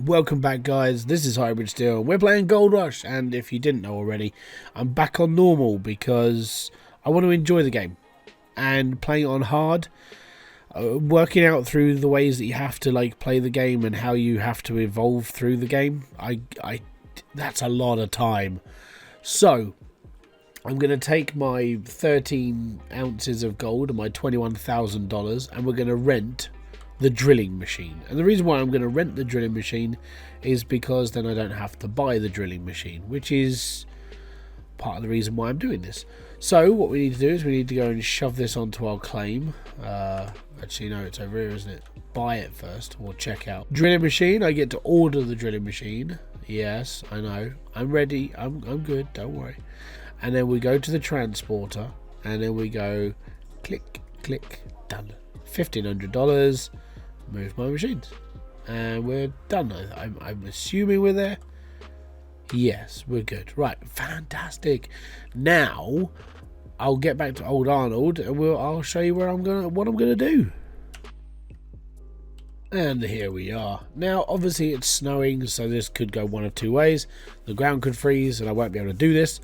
Welcome back, guys. This is Hybridsteel. We're playing Gold Rush, and if you didn't know already, I'm back on normal because I want to enjoy the game. And playing it on hard, working out through the ways that you have to play the game and how you have to evolve through the game, that's a lot of time. So I'm going to take my 13 ounces of gold and my $21,000, and we're going to rent the drilling machine. And the reason why I'm going to rent the drilling machine is because then I don't have to buy the drilling machine, which is part of the reason why I'm doing this. So what we need to do is we need to go and shove this onto our claim. Actually no, it's over here, isn't it? Buy it first, or check out. Drilling machine, I get to order the drilling machine. Yes, I know. I'm ready. I'm good, don't worry. And then we go to the transporter, and then we go click, click, done. $1,500. Move my machines, and we're done. I'm assuming we're there. Yes, we're good. Right, fantastic. Now I'll get back to old Arnold, and I'll show you what I'm gonna do. And here we are. Now, obviously, it's snowing, so this could go one of two ways. The ground could freeze, and I won't be able to do this.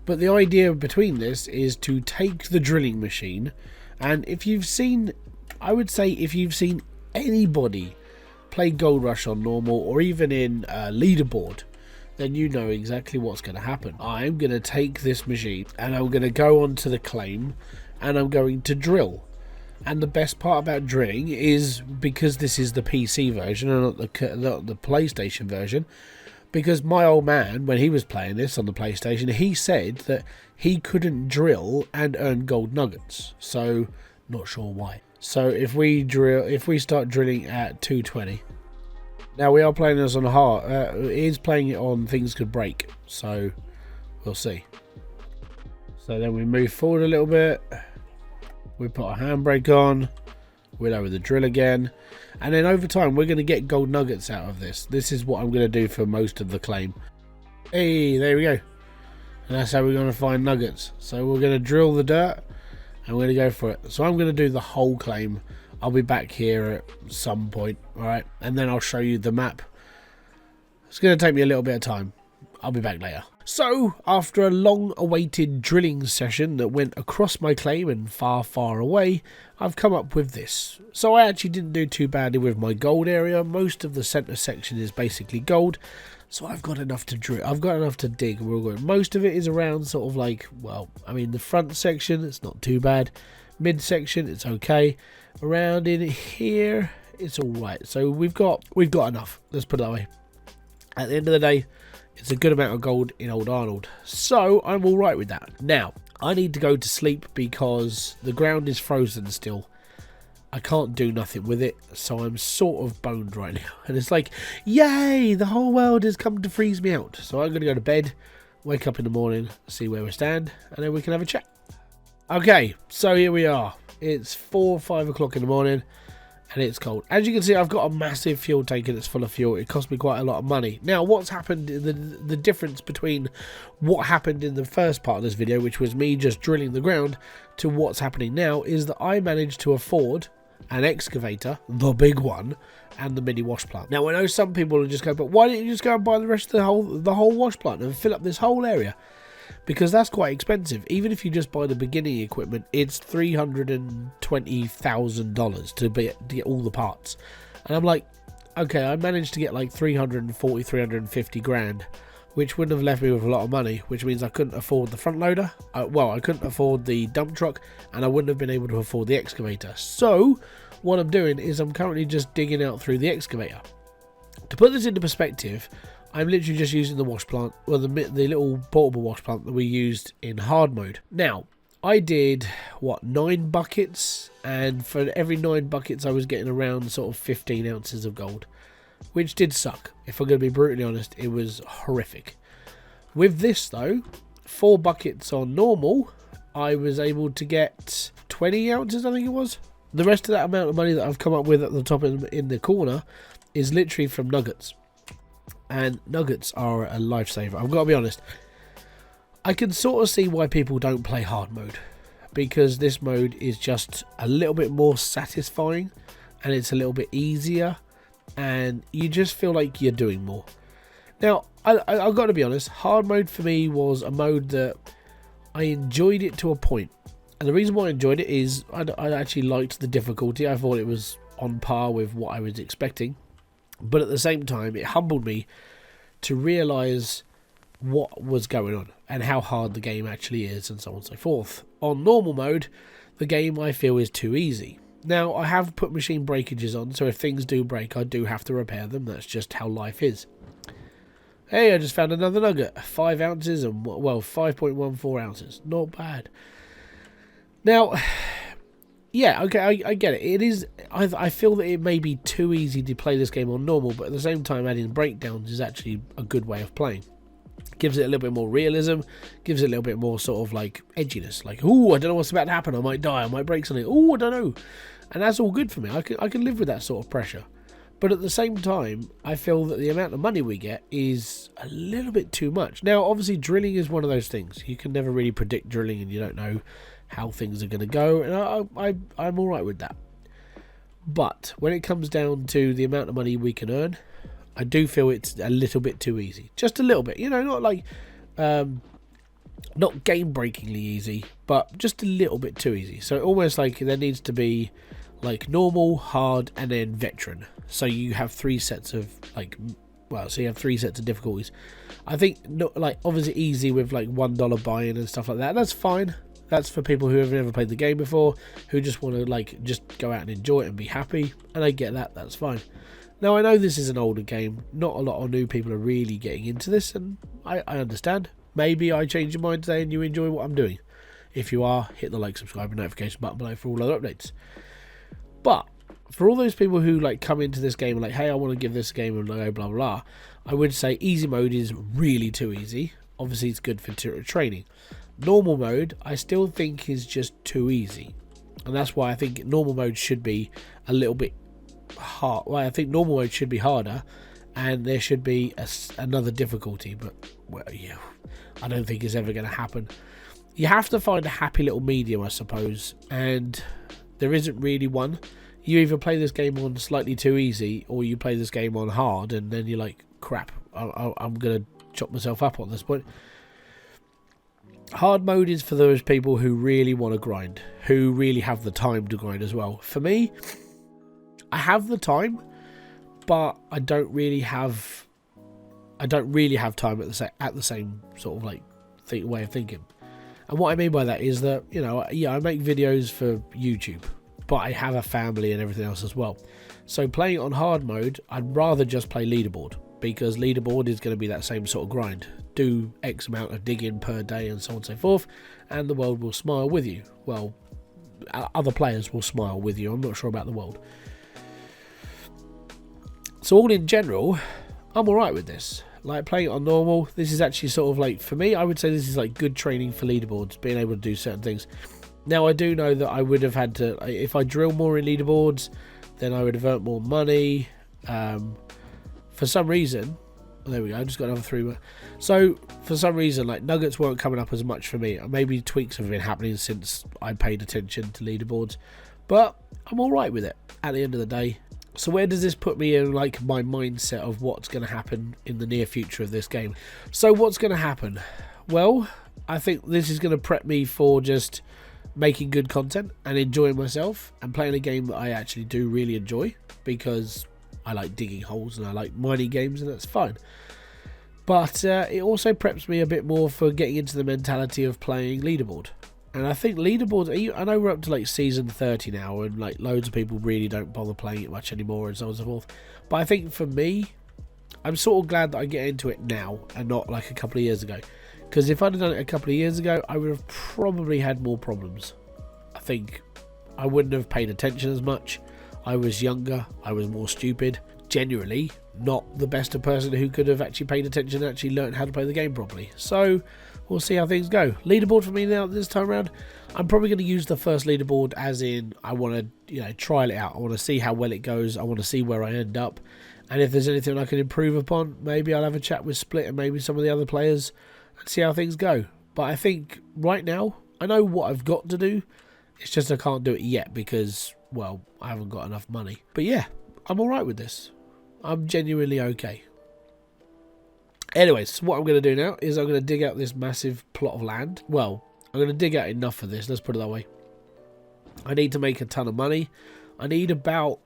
But the idea between this is to take the drilling machine, and if you've seen, I would say, if you've seen anybody play Gold Rush on normal or even in leaderboard, then you know exactly what's going to happen. I'm going to take this machine and I'm going to go onto the claim and I'm going to drill. And the best part about drilling is, because this is the PC version and not the PlayStation version, because my old man, when he was playing this on the PlayStation, he said that he couldn't drill and earn gold nuggets. So not sure why. So if we start drilling at 220, now we are playing this on hard. It is playing it on things could break, so we'll see. So then we move forward a little bit. We put our handbrake on. We lower the drill again, and then over time we're going to get gold nuggets out of this. This is what I'm going to do for most of the claim. Hey, there we go. And that's how we're going to find nuggets. So we're going to drill the dirt. I'm going to go for it. So I'm going to do the whole claim. I'll be back here at some point, alright? And then I'll show you the map. It's going to take me a little bit of time. I'll be back later. So, after a long-awaited drilling session that went across my claim and far, far away, I've come up with this. So I actually didn't do too badly with my gold area. Most of the centre section is basically gold. So I've got enough to drill. I've got enough to dig. Most of it is around sort of the front section, it's not too bad. Mid section, it's okay. Around in here, it's all right. So we've got enough. Let's put it that way. At the end of the day, it's a good amount of gold in old Arnold. So I'm all right with that. Now I need to go to sleep because the ground is frozen still. I can't do nothing with it, so I'm sort of boned right now. And it's like, yay, the whole world has come to freeze me out. So I'm going to go to bed, wake up in the morning, see where we stand, and then we can have a chat. Okay, so here we are. It's 4 or 5 o'clock in the morning, and it's cold. As you can see, I've got a massive fuel tank and it's full of fuel. It cost me quite a lot of money. Now, what's happened, the difference between what happened in the first part of this video, which was me just drilling the ground, to what's happening now, is that I managed to afford an excavator, the big one, and the mini wash plant. Now I know some people will just go, but why didn't you just go and buy the rest of the whole wash plant and fill up this whole area? Because that's quite expensive. Even if you just buy the beginning equipment, it's $320,000 to get all the parts. And I'm like, okay, I managed to get like 350 grand, which wouldn't have left me with a lot of money, which means I couldn't afford the front loader. I couldn't afford the dump truck, and I wouldn't have been able to afford the excavator. So what I'm doing is I'm currently just digging out through the excavator. To put this into perspective, I'm literally just using the wash plant, well, the little portable wash plant that we used in hard mode. Now, I did, 9 buckets, and for every 9 buckets I was getting around sort of 15 ounces of gold, which did suck. If I'm going to be brutally honest, it was horrific. With this though, 4 buckets on normal, I was able to get 20 ounces, I think it was. The rest of that amount of money that I've come up with at the top in the corner is literally from nuggets. And nuggets are a lifesaver. I've got to be honest. I can sort of see why people don't play hard mode, because this mode is just a little bit more satisfying and it's a little bit easier and you just feel like you're doing more. Now, I've got to be honest, hard mode for me was a mode that I enjoyed it to a point. And the reason why I enjoyed it is I actually liked the difficulty. I thought it was on par with what I was expecting. But at the same time, it humbled me to realise what was going on and how hard the game actually is, and so on and so forth. On normal mode, the game I feel is too easy. Now, I have put machine breakages on, so if things do break, I do have to repair them. That's just how life is. Hey, I just found another nugget. 5 ounces and, well, 5.14 ounces. Not bad. Now, yeah, okay, I get it. It is. I feel that it may be too easy to play this game on normal, but at the same time, adding breakdowns is actually a good way of playing. Gives it a little bit more realism, gives it a little bit more sort of like edginess. Like, ooh, I don't know what's about to happen. I might die. I might break something. Ooh, I don't know. And that's all good for me. I can live with that sort of pressure. But at the same time, I feel that the amount of money we get is a little bit too much. Now, obviously, drilling is one of those things. You can never really predict drilling, and you don't know how things are going to go. And I'm all right with that. But when it comes down to the amount of money we can earn, I do feel it's a little bit too easy. Just a little bit. You know, not like... not game-breakingly easy, but just a little bit too easy. So almost like there needs to be like normal, hard, and then veteran. So you have 3 sets of like, well, so you have 3 sets of difficulties. I think like obviously easy with like $1 buy-in and stuff like that. That's fine. That's for people who have never played the game before, who just want to like just go out and enjoy it and be happy. And I get that. That's fine. Now I know this is an older game. Not a lot of new people are really getting into this, and I understand. Maybe I change your mind today and you enjoy what I'm doing. If you are, hit the like, subscribe, and notification button below for all other updates. But for all those people who like come into this game and like, hey, I want to give this game a blah blah blah, I would say easy mode is really too easy. Obviously, it's good for training. Normal mode, I still think is just too easy, and that's why I think normal mode should be a little bit hard. Well, I think normal mode should be harder, and there should be another difficulty. But well, yeah, I don't think it's ever going to happen. You have to find a happy little medium, I suppose, and there isn't really one. You either play this game on slightly too easy, or you play this game on hard, and then you're like, crap, I'm going to chop myself up on this point. Hard mode is for those people who really want to grind, who really have the time to grind as well. For me, I have the time, but I don't really have time at the same sort of like way of thinking. And what I mean by that is that, you know, yeah, I make videos for YouTube, but I have a family and everything else as well. So playing on hard mode, I'd rather just play leaderboard, because leaderboard is going to be that same sort of grind. Do X amount of digging per day and so on and so forth, and the world will smile with you. Well, other players will smile with you. I'm not sure about the world. So all in general, I'm alright with this. Like playing it on normal, this is actually sort of like, for me, I would say this is like good training for leaderboards, being able to do certain things. Now I do know that I would have had to, if I drill more in leaderboards, then I would have earned more money. For some reason, there we go, I just got another 3. So for some reason, like nuggets weren't coming up as much for me. Maybe tweaks have been happening since I paid attention to leaderboards, but I'm alright with it at the end of the day. So where does this put me in like my mindset of what's going to happen in the near future of this game? So what's going to happen? Well, I think this is going to prep me for just making good content and enjoying myself and playing a game that I actually do really enjoy, because I like digging holes and I like mining games, and that's fine. But it also preps me a bit more for getting into the mentality of playing leaderboard. And I think leaderboards, I know we're up to like season 30 now, and like loads of people really don't bother playing it much anymore and so on and so forth. But I think for me, I'm sort of glad that I get into it now and not like a couple of years ago. Because if I'd have done it a couple of years ago, I would have probably had more problems. I think I wouldn't have paid attention as much. I was younger, I was more stupid. Generally, not the best of person who could have actually paid attention and actually learned how to play the game properly. So we'll see how things go. Leaderboard for me now this time around, I'm probably going to use the first leaderboard as in I want to, you know, trial it out. I want to see how well it goes. I want to see where I end up. And if there's anything I can improve upon, maybe I'll have a chat with Split and maybe some of the other players and see how things go. But I think right now, I know what I've got to do. It's just I can't do it yet because, well, I haven't got enough money. But yeah, I'm alright with this. I'm genuinely okay. Anyways, so what I'm going to do now is I'm going to dig out this massive plot of land. Well, I'm going to dig out enough for this, let's put it that way. I need to make a ton of money. I need about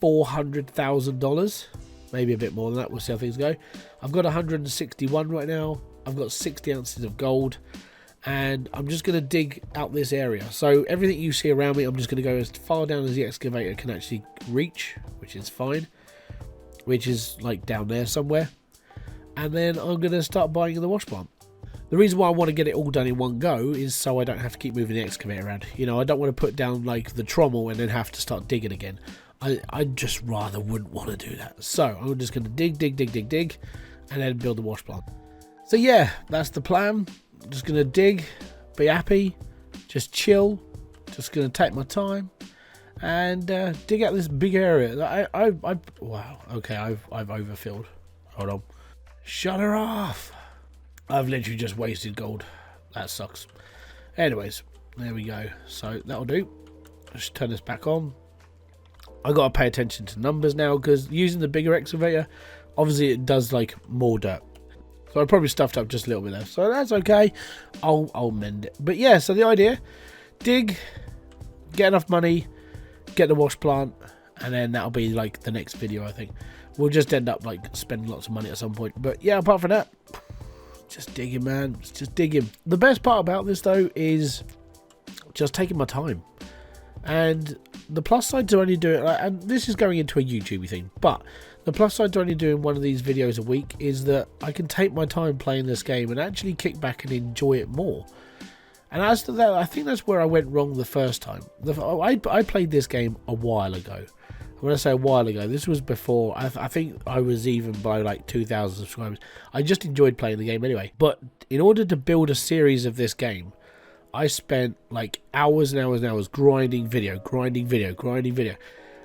$400,000. Maybe a bit more than that, we'll see how things go. I've got 161 right now. I've got 60 ounces of gold. And I'm just going to dig out this area. So everything you see around me, I'm just going to go as far down as the excavator can actually reach, which is fine. Which is like down there somewhere. And then I'm going to start buying the wash plant. The reason why I want to get it all done in one go is so I don't have to keep moving the excavator around. You know, I don't want to put down like the trommel and then have to start digging again. I just rather wouldn't want to do that. So I'm just going to dig, and then build the wash plant. So yeah, that's the plan. I'm just going to dig, be happy, just chill, just going to take my time and dig out this big area. Wow, okay, I've overfilled. Hold on. Shut her off. I've literally just wasted gold. That sucks. Anyways, there we go. So that'll do. Let's turn this back on. I got to pay attention to numbers now because using the bigger excavator, obviously it does like more dirt. So I probably stuffed up just a little bit there. So that's okay. I'll mend it. But yeah, so the idea, dig, get enough money, get the wash plant, and then that'll be like the next video, I think. We'll just end up like spending lots of money at some point. But yeah, apart from that, just digging, man. It's just digging. The best part about this though is just taking my time. And the plus side to only doing, and this is going into a YouTube thing, but the plus side to only doing one of these videos a week is that I can take my time playing this game and actually kick back and enjoy it more. And as to that, I think that's where I went wrong the first time. I played this game a while ago. When I say a while ago, this was before, I think I was even by like 2,000 subscribers. I just enjoyed playing the game anyway. But in order to build a series of this game, I spent like hours and hours and hours grinding video.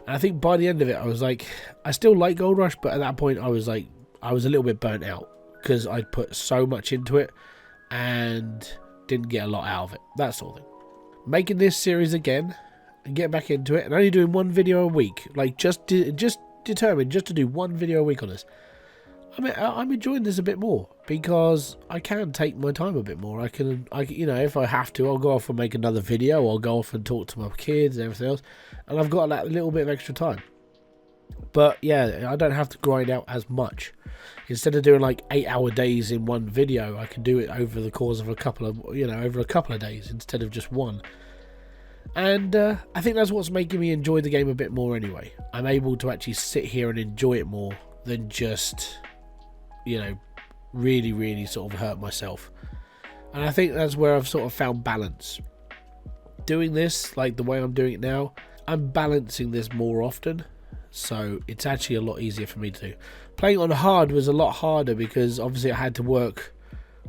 And I think by the end of it, I was like, I still like Gold Rush, but at that point I was like, I was a little bit burnt out because I'd put so much into it and didn't get a lot out of it. That sort of thing. Making this series again and get back into it and only doing one video a week, like just determined just to do one video a week on this. I mean, I'm enjoying this a bit more because I can take my time a bit more. I can, you know, if I have to, I'll go off and make another video. I'll go off and talk to my kids and everything else, and I've got that little bit of extra time. But yeah, I don't have to grind out as much. Instead of doing like 8-hour days in one video, I can do it over the course of a couple of days instead of just one. And I think that's what's making me enjoy the game a bit more anyway. I'm able to actually sit here and enjoy it more than just, you know, really sort of hurt myself. And I think that's where I've sort of found balance. Doing this, like the way I'm doing it now, I'm balancing this more often. So it's actually a lot easier for me to do. Playing on hard was a lot harder because obviously I had to work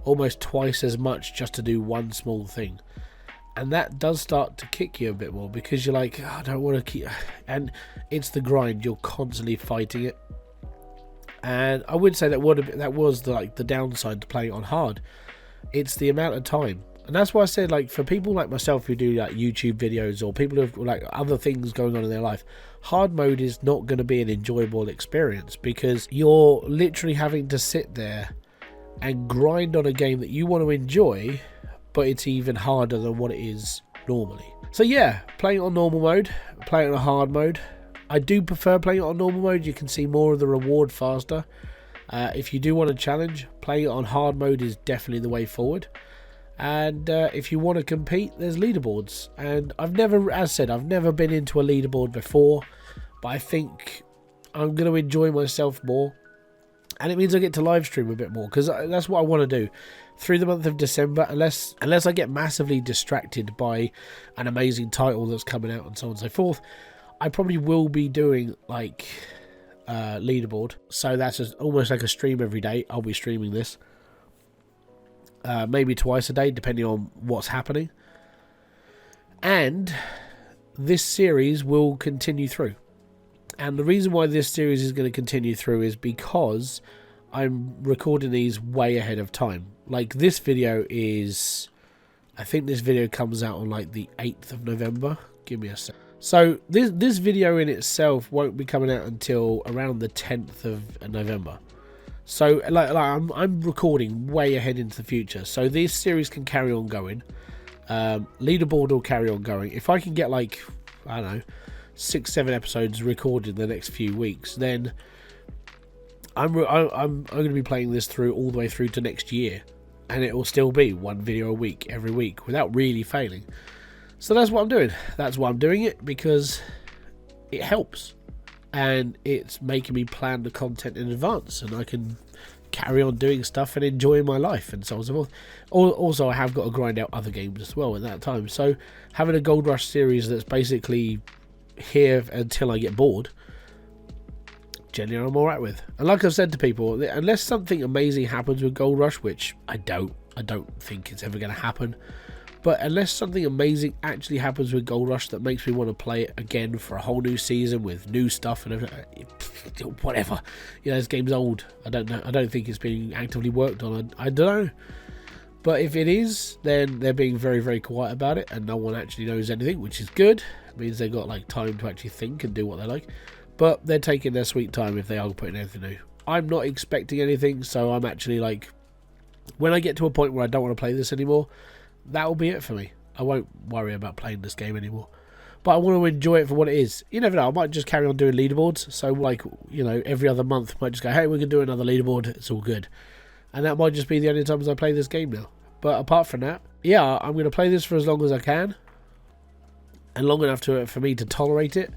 almost twice as much just to do one small thing. And that does start to kick you a bit more because you're like, oh, I don't want to keep... And it's the grind. You're constantly fighting it. And I would say that was the downside to playing on hard. It's the amount of time. And that's why I said, like, for people like myself who do like YouTube videos or people who have like other things going on in their life, hard mode is not going to be an enjoyable experience because you're literally having to sit there and grind on a game that you want to enjoy, but it's even harder than what it is normally. So yeah, playing on normal mode, playing on hard mode. I do prefer playing it on normal mode. You can see more of the reward faster. If you do want a challenge, playing it on hard mode is definitely the way forward. And if you want to compete, there's leaderboards. And I've never been into a leaderboard before, but I think I'm going to enjoy myself more. And it means I get to live stream a bit more because that's what I want to do through the month of December, unless I get massively distracted by an amazing title that's coming out and so on and so forth. I probably will be doing like leaderboard, so that's almost like a stream every day. I'll be streaming this maybe twice a day depending on what's happening, and this series will continue through. And the reason why this series is going to continue through is because I'm recording these way ahead of time. Like this video is, I think this video comes out on like the 8th of November. Give me a sec. So this video in itself won't be coming out until around the 10th of November. So I'm recording way ahead into the future, so this series can carry on going. Leaderboard will carry on going. If I can get like, I don't know, 6-7 episodes recorded in the next few weeks, then I'm going to be playing this through all the way through to next year, and it will still be one video a week every week without really failing. So that's what I'm doing. That's why I'm doing it, because it helps, and it's making me plan the content in advance, and I can carry on doing stuff and enjoying my life and so on and so forth. Also, I have got to grind out other games as well at that time. So having a Gold Rush series that's basically here until I get bored, generally I'm alright with. And like I've said to people, unless something amazing happens with Gold Rush, which I don't think it's ever going to happen, but unless something amazing actually happens with Gold Rush that makes me want to play it again for a whole new season with new stuff and everything, whatever, you know, this game's old. I don't know. I don't think it's being actively worked on. I don't know. But if it is, then they're being very, very quiet about it, and no one actually knows anything, which is good. It means they've got like time to actually think and do what they like. But they're taking their sweet time if they are putting anything new. I'm not expecting anything, so I'm actually like, when I get to a point where I don't want to play this anymore, that will be it for me. I won't worry about playing this game anymore. But I want to enjoy it for what it is. You never know, I might just carry on doing leaderboards. So like, you know, every other month I might just go, hey, we're going to do another leaderboard. It's all good. And that might just be the only times I play this game now. But apart from that, yeah, I'm going to play this for as long as I can. And long enough for me to tolerate it.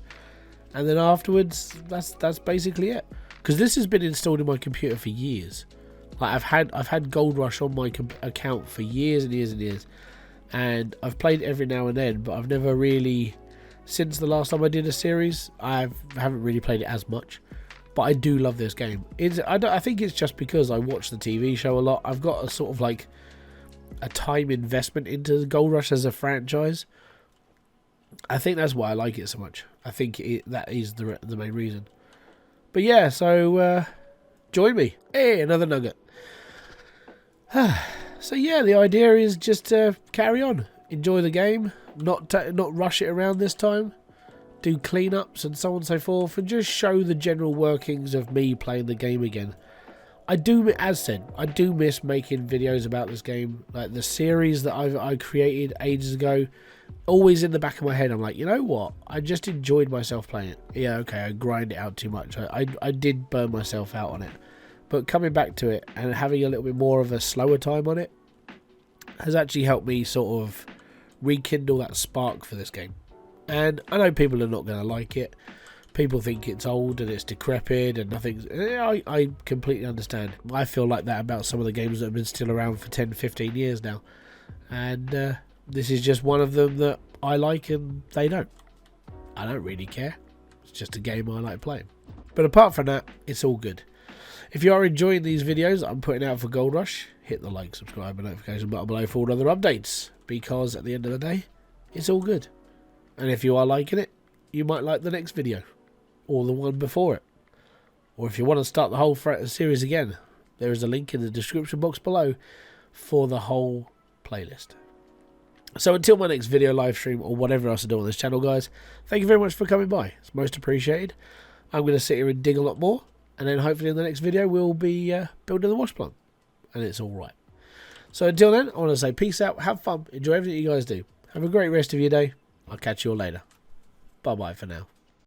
And then afterwards, that's basically it. Because this has been installed in my computer for years. Like I've had Gold Rush on my account for years and years and years, and I've played every now and then, but I've never really, since the last time I did a series, I haven't really played it as much. But I do love this game. I think it's just because I watch the TV show a lot. I've got a sort of like a time investment into Gold Rush as a franchise. I think that's why I like it so much. I think that is the main reason. But yeah, so join me. Hey, another nugget. So yeah, the idea is just to carry on, enjoy the game, not rush it around this time, do cleanups and so on and so forth, and just show the general workings of me playing the game again. I do, as said, I do miss making videos about this game, like the series that I created ages ago. Always in the back of my head, I'm like, you know what? I just enjoyed myself playing it. Yeah, okay, I grind it out too much. I did burn myself out on it. But coming back to it and having a little bit more of a slower time on it has actually helped me sort of rekindle that spark for this game. And I know people are not going to like it. People think it's old and it's decrepit and nothing. I completely understand. I feel like that about some of the games that have been still around for 10-15 years now. And this is just one of them that I like and they don't. I don't really care. It's just a game I like playing. But apart from that, it's all good. If you are enjoying these videos I'm putting out for Gold Rush, hit the like, subscribe and notification button below for all other updates, because at the end of the day, it's all good. And if you are liking it, you might like the next video, or the one before it. Or if you want to start the whole series again, there is a link in the description box below for the whole playlist. So until my next video, live stream, or whatever else I do on this channel, guys, thank you very much for coming by. It's most appreciated. I'm going to sit here and dig a lot more. And then hopefully in the next video we'll be building the wash plant. And it's alright. So until then, I want to say peace out, have fun, enjoy everything you guys do. Have a great rest of your day. I'll catch you all later. Bye bye for now.